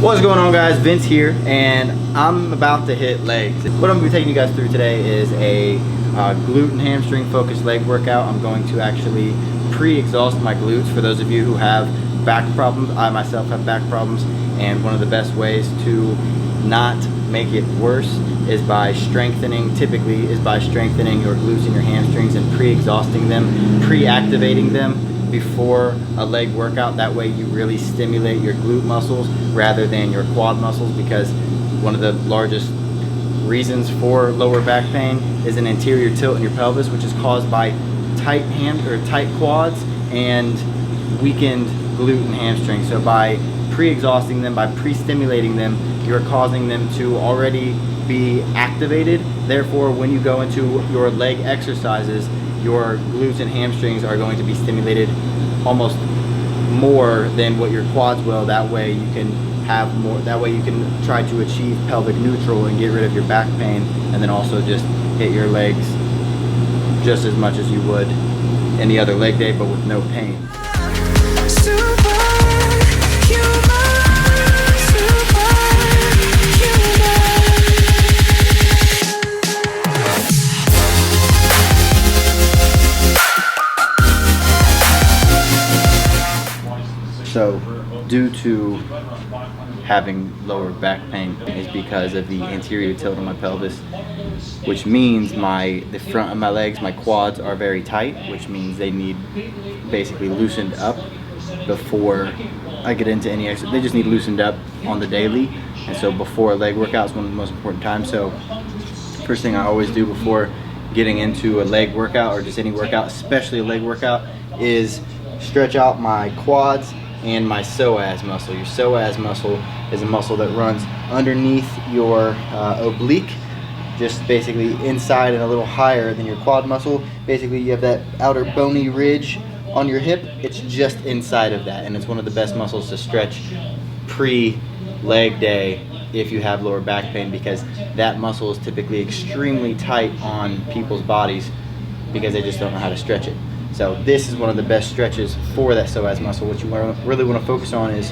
What's going on, guys? Vince here, and I'm about to hit legs. What I'm going to be taking you guys through today is a glute and hamstring focused leg workout. I'm going to actually pre-exhaust my glutes. For those of you who have back problems, I myself have back problems, and one of the best ways to not make it worse is by strengthening your glutes and your hamstrings and pre-exhausting them, pre-activating them before a leg workout. That way you really stimulate your glute muscles rather than your quad muscles, because one of the largest reasons for lower back pain is an anterior tilt in your pelvis, which is caused by tight quads and weakened glute and hamstring. So by pre-exhausting them, by pre-stimulating them, you're causing them to already be activated. Therefore, when you go into your leg exercises, your glutes and hamstrings are going to be stimulated almost more than what your quads will. That way you can have more, that way you can try to achieve pelvic neutral and get rid of your back pain, and then also just hit your legs just as much as you would any other leg day, but with no pain. So, due to having lower back pain is because of the anterior tilt of my pelvis, which means the front of my legs, my quads are very tight, which means they need basically loosened up before I get into any exercise. They just need loosened up on the daily, and so before a leg workout is one of the most important times. So first thing I always do before getting into a leg workout, or just any workout, especially a leg workout, is stretch out my quads and my psoas muscle. Your psoas muscle is a muscle that runs underneath your oblique, just basically inside and a little higher than your quad muscle. Basically, you have that outer bony ridge on your hip. It's just inside of that, and it's one of the best muscles to stretch pre-leg day if you have lower back pain, because that muscle is typically extremely tight on people's bodies because they just don't know how to stretch it. So this is one of the best stretches for that psoas muscle. What you really want to focus on is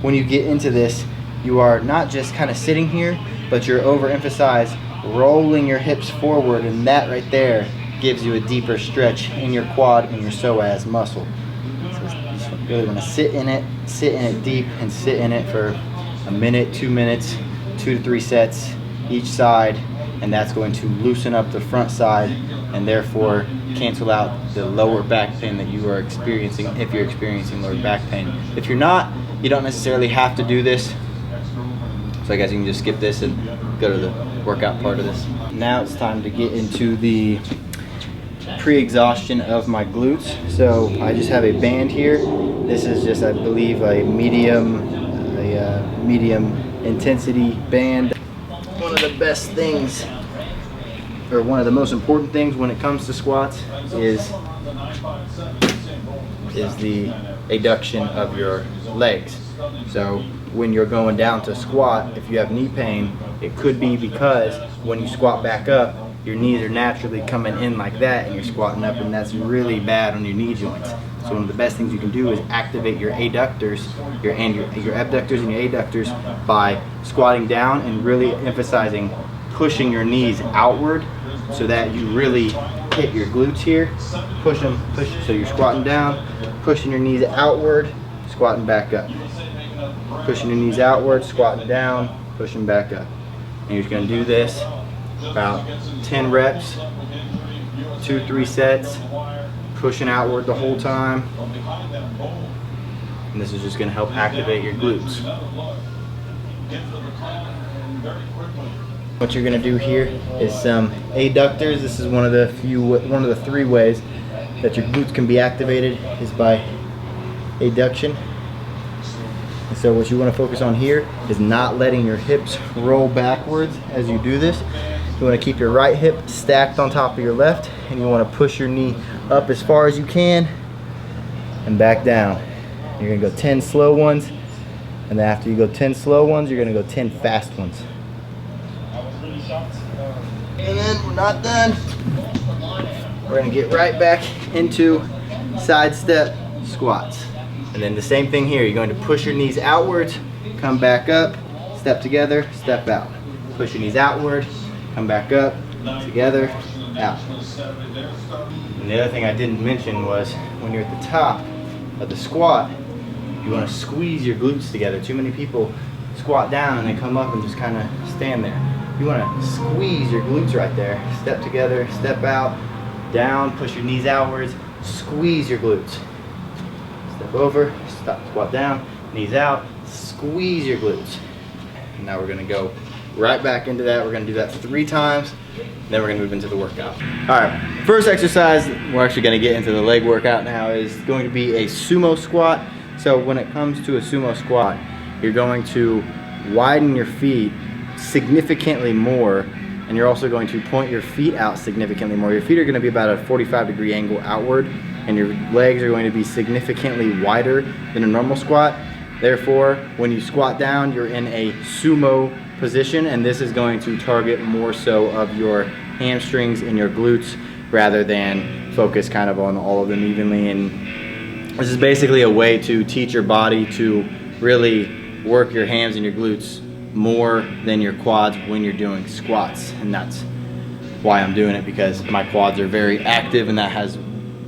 when you get into this, you are not just kind of sitting here, but you're overemphasized rolling your hips forward, and that right there gives you a deeper stretch in your quad and your psoas muscle. So you just really want to sit in it deep, and sit in it for a minute, 2 minutes, 2 to 3 sets each side, and that's going to loosen up the front side and therefore cancel out the lower back pain that you are experiencing, if you're experiencing lower back pain. If you're not, you don't necessarily have to do this. So I guess you can just skip this and go to the workout part of this. Now it's time to get into the pre-exhaustion of my glutes. So I just have a band here. This is just, I believe, a medium intensity band. One of the best things, or one of the most important things when it comes to squats, is the adduction of your legs. So when you're going down to squat, if you have knee pain, it could be because when you squat back up, your knees are naturally coming in like that, and you're squatting up, and that's really bad on your knee joints. So one of the best things you can do is activate your adductors, your abductors and your adductors, by squatting down and really emphasizing pushing your knees outward, so that you really hit your glutes here. Push. So you're squatting down, pushing your knees outward, squatting back up. Pushing your knees outward, squatting down, pushing back up. And you're just going to do this about 10 reps, 2-3 sets, pushing outward the whole time. And this is just going to help activate your glutes. What you're going to do here is some adductors. This is one of the 3 ways that your glutes can be activated, is by adduction. And so what you want to focus on here is not letting your hips roll backwards as you do this. You want to keep your right hip stacked on top of your left, and you want to push your knee up as far as you can and back down. You're going to go 10 slow ones, and then after you go 10 slow ones, you're going to go 10 fast ones. And then we're not done. We're going to get right back into side step squats. And then the same thing here. You're going to push your knees outwards, come back up, step together, step out. Push your knees outward, come back up, together, out. And the other thing I didn't mention was when you're at the top of the squat, you want to squeeze your glutes together. Too many people squat down and they come up and just kind of stand there. You want to squeeze your glutes right there. Step together, step out, down, push your knees outwards, squeeze your glutes. Step over, stop, squat down, knees out, squeeze your glutes. And now we're going to go right back into that. We're going to do that 3 times, then we're going to move into the workout. All right, first exercise, we're actually going to get into the leg workout now, is going to be a sumo squat. So when it comes to a sumo squat, you're going to widen your feet significantly more, and you're also going to point your feet out significantly more. Your feet are going to be about a 45-degree angle outward, and your legs are going to be significantly wider than a normal squat. Therefore, when you squat down, you're in a sumo position, and this is going to target more so of your hamstrings and your glutes rather than focus kind of on all of them evenly. And this is basically a way to teach your body to really work your hams and your glutes more than your quads when you're doing squats. And that's why I'm doing it, because my quads are very active and that has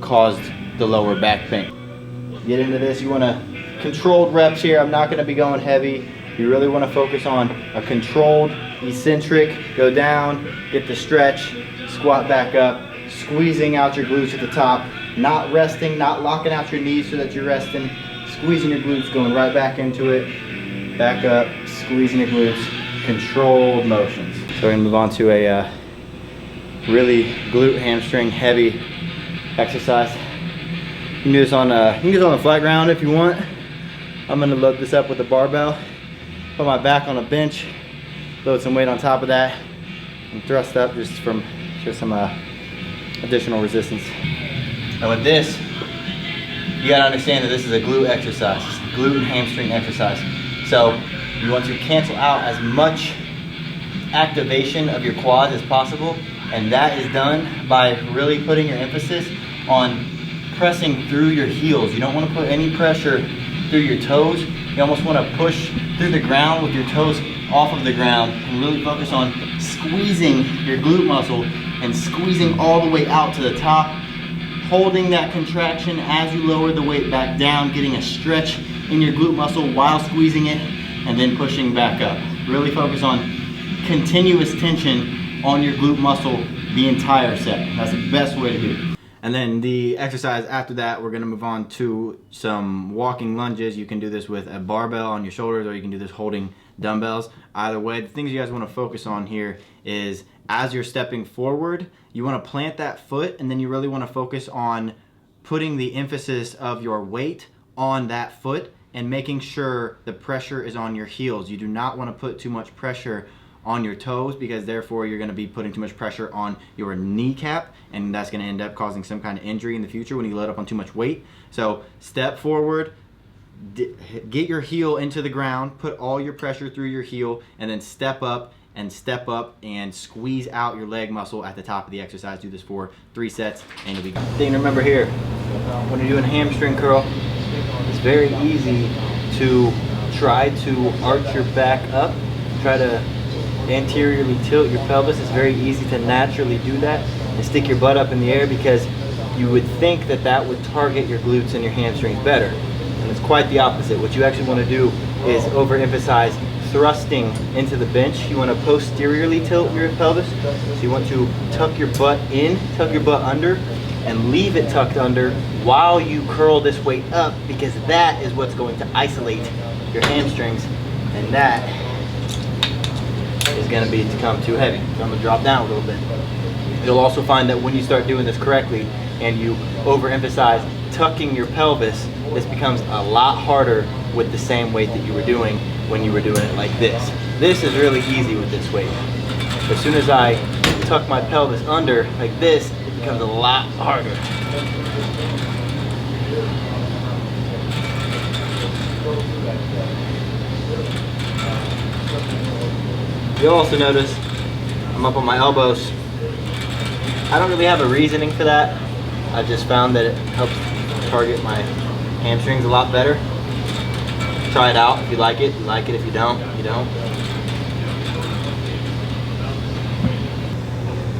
caused the lower back pain. Get into this, you want to controlled reps here. I'm not going to be going heavy. You really want to focus on a controlled eccentric. Go down, get the stretch, squat back up, squeezing out your glutes at the top, not resting, not locking out your knees so that you're resting, squeezing your glutes, going right back into it, back up, squeezing your glutes, controlled motions. So we're going to move on to a really glute hamstring heavy exercise. You can do this on the flat ground if you want. I'm going to load this up with a barbell, put my back on a bench, load some weight on top of that, and thrust up just some additional resistance. And with this, you got to understand that this is a glute exercise, glute and hamstring exercise. So you want to cancel out as much activation of your quads as possible, and that is done by really putting your emphasis on pressing through your heels. You don't want to put any pressure through your toes. You almost want to push through the ground with your toes off of the ground and really focus on squeezing your glute muscle and squeezing all the way out to the top, holding that contraction as you lower the weight back down, getting a stretch in your glute muscle while squeezing it, and then pushing back up. Really focus on continuous tension on your glute muscle the entire set. That's the best way to do it. And then the exercise after that, we're gonna move on to some walking lunges. You can do this with a barbell on your shoulders, or you can do this holding dumbbells. Either way, the things you guys wanna focus on here is as you're stepping forward, you wanna plant that foot, and then you really wanna focus on putting the emphasis of your weight on that foot and making sure the pressure is on your heels. You do not wanna put too much pressure on your toes, because therefore you're going to be putting too much pressure on your kneecap, and that's going to end up causing some kind of injury in the future when you load up on too much weight. So step forward, get your heel into the ground, put all your pressure through your heel, and then step up and squeeze out your leg muscle at the top of the exercise. Do this for 3 sets and you'll be good. Thing to remember here, when you're doing a hamstring curl, it's very easy to try to arch your back up, try to anteriorly tilt your pelvis. It's very easy to naturally do that and stick your butt up in the air, because you would think that that would target your glutes and your hamstrings better, and it's quite the opposite. What you actually want to do is overemphasize thrusting into the bench. You want to posteriorly tilt your pelvis, so you want to tuck your butt in, tuck your butt under, and leave it tucked under while you curl this weight up, because that is what's going to isolate your hamstrings, and that is going to become too heavy. So I'm going to drop down a little bit. You'll also find that when you start doing this correctly and you overemphasize tucking your pelvis, this becomes a lot harder with the same weight that you were doing when you were doing it like this. This is really easy with this weight. As soon as I tuck my pelvis under like this, it becomes a lot harder. You'll also notice I'm up on my elbows. I don't really have a reasoning for that. I just found that it helps target my hamstrings a lot better. Try it out if you like it. You like it. If you don't, you don't.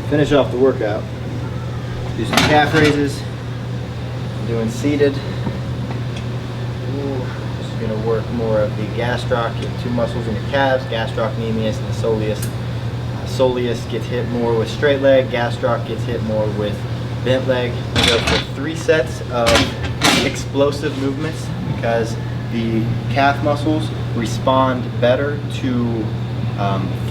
Finish off the workout. Do some calf raises. I'm doing seated. This is going to work more of the gastroc. You have two muscles in your calves, gastrocnemius and the soleus. Soleus gets hit more with straight leg, gastroc gets hit more with bent leg. We go for 3 sets of explosive movements because the calf muscles respond better to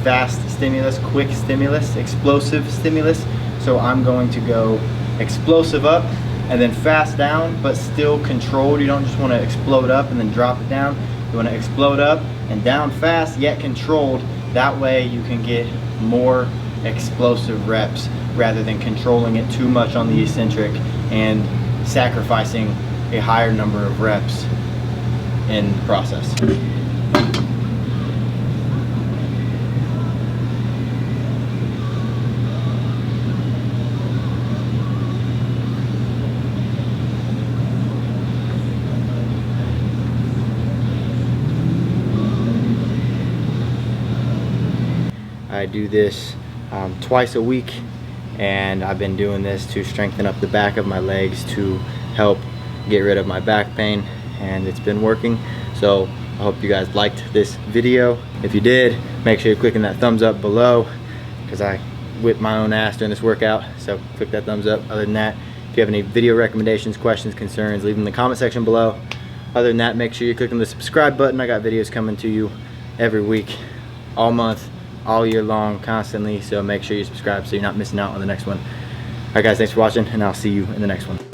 fast stimulus, quick stimulus, explosive stimulus. So I'm going to go explosive up and then fast down, but still controlled. You don't just want to explode up and then drop it down. You want to explode up and down fast, yet controlled. That way you can get more explosive reps rather than controlling it too much on the eccentric and sacrificing a higher number of reps in the process. I do this twice a week, and I've been doing this to strengthen up the back of my legs to help get rid of my back pain, and it's been working. So I hope you guys liked this video. If you did, make sure you're clicking that thumbs up below because I whipped my own ass during this workout, so click that thumbs up. Other than that, if you have any video recommendations, questions, concerns, leave them in the comment section below. Other than that, make sure you're clicking the subscribe button. I got videos coming to you every week, all month, all year long, constantly, so make sure you subscribe so you're not missing out on the next one. Alright guys, thanks for watching, and I'll see you in the next one.